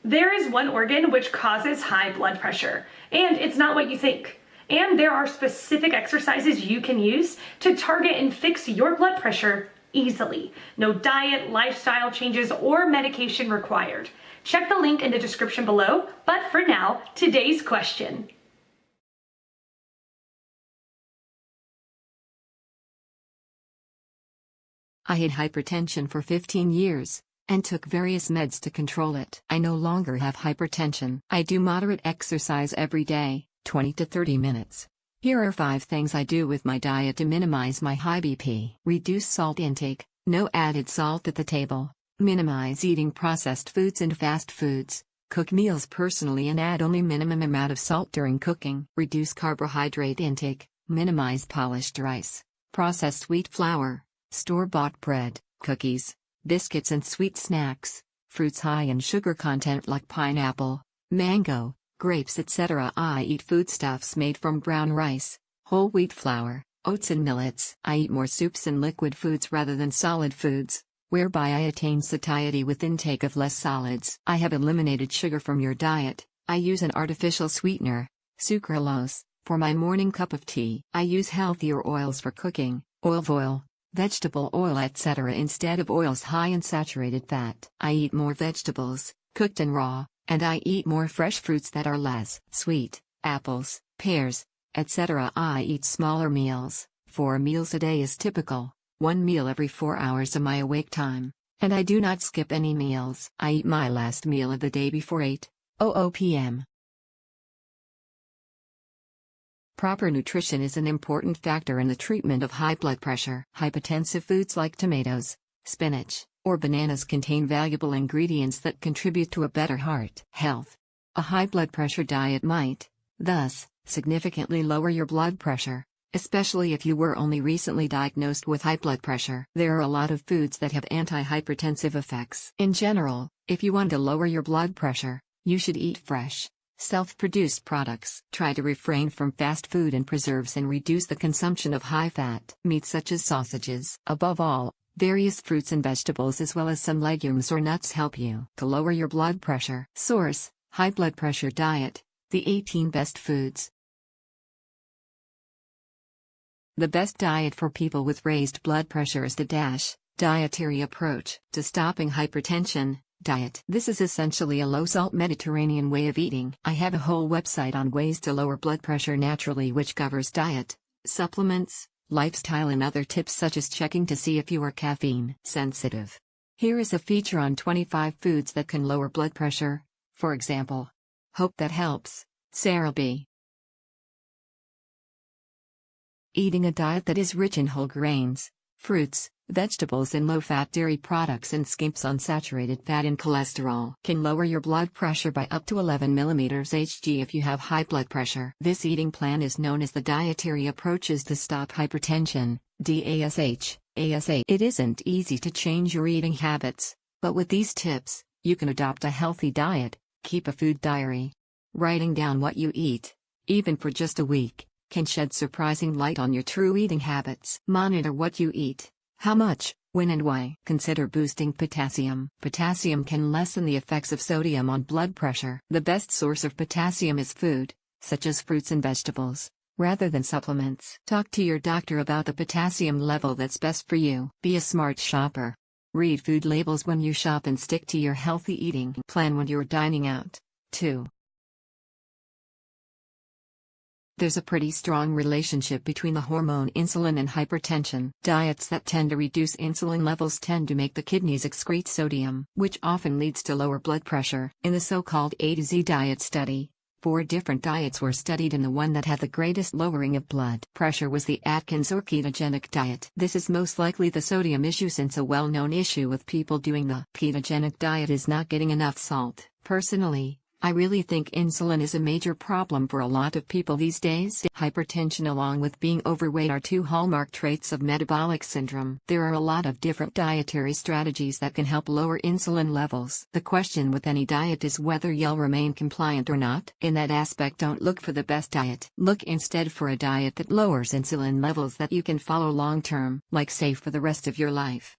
There is one organ which causes high blood pressure, and it's not what you think. And there are specific exercises you can use to target and fix your blood pressure easily. No diet, lifestyle changes, or medication required. Check the link in the description below, but for now, today's question. I had hypertension for 15 years, and took various meds to control it. I no longer have hypertension. I do moderate exercise every day, 20 to 30 minutes. Here are 5 things I do with my diet to minimize my high BP. Reduce salt intake, no added salt at the table. Minimize eating processed foods and fast foods. Cook meals personally and add only minimum amount of salt during cooking. Reduce carbohydrate intake, minimize polished rice, processed wheat flour, store-bought bread, cookies, biscuits and sweet snacks, fruits high in sugar content like pineapple, mango, grapes etc. I eat foodstuffs made from brown rice, whole wheat flour, oats and millets. I eat more soups and liquid foods rather than solid foods, whereby I attain satiety with intake of less solids. I have eliminated sugar from your diet. I use an artificial sweetener, Sucralose, for my morning cup of tea. I use healthier oils for cooking, olive oil, vegetable oil etc. instead of oils high in saturated fat. I eat more vegetables, cooked and raw, and I eat more fresh fruits that are less sweet, apples, pears, etc. I eat smaller meals. 4 meals a day is typical, 1 meal every 4 hours of my awake time, and I do not skip any meals. I eat my last meal of the day before 8:00 p.m. Proper nutrition is an important factor in the treatment of high blood pressure. Hypertensive foods like tomatoes, spinach, or bananas contain valuable ingredients that contribute to a better heart health. A high blood pressure diet might, thus, significantly lower your blood pressure, especially if you were only recently diagnosed with high blood pressure. There are a lot of foods that have anti-hypertensive effects. In general, if you want to lower your blood pressure, you should eat fresh, self-produced products. Try to refrain from fast food and preserves and reduce the consumption of high-fat meats such as sausages. Above all, various fruits and vegetables as well as some legumes or nuts help you to lower your blood pressure. Source: High Blood Pressure Diet, the 18 Best Foods. The best diet for people with raised blood pressure is the dietary approach to stopping hypertension. Diet. This is essentially a low-salt Mediterranean way of eating. I have a whole website on ways to lower blood pressure naturally which covers diet, supplements, lifestyle and other tips such as checking to see if you are caffeine sensitive. Here is a feature on 25 foods that can lower blood pressure, for example. Hope that helps. Sarah B. Eating a diet that is rich in whole grains, fruits, vegetables and low-fat dairy products and skips on saturated fat and cholesterol can lower your blood pressure by up to 11 mm Hg if you have high blood pressure. This eating plan is known as the dietary approaches to stop hypertension, DASH. It isn't easy to change your eating habits, but with these tips, you can adopt a healthy diet, keep a food diary. Writing down what you eat, even for just a week, can shed surprising light on your true eating habits. Monitor what you eat. How much, when and why? Consider boosting potassium. Potassium can lessen the effects of sodium on blood pressure. The best source of potassium is food, such as fruits and vegetables, rather than supplements. Talk to your doctor about the potassium level that's best for you. Be a smart shopper. Read food labels when you shop and stick to your healthy eating plan when you're dining out. 2. There's a pretty strong relationship between the hormone insulin and hypertension. Diets that tend to reduce insulin levels tend to make the kidneys excrete sodium, which often leads to lower blood pressure. In the so-called A to Z diet study, 4 different diets were studied and the one that had the greatest lowering of blood pressure was the Atkins or ketogenic diet. This is most likely the sodium issue since a well-known issue with people doing the ketogenic diet is not getting enough salt. Personally, I really think insulin is a major problem for a lot of people these days. Hypertension along with being overweight are 2 hallmark traits of metabolic syndrome. There are a lot of different dietary strategies that can help lower insulin levels. The question with any diet is whether you'll remain compliant or not. In that aspect, don't look for the best diet. Look instead for a diet that lowers insulin levels that you can follow long term, like say for the rest of your life.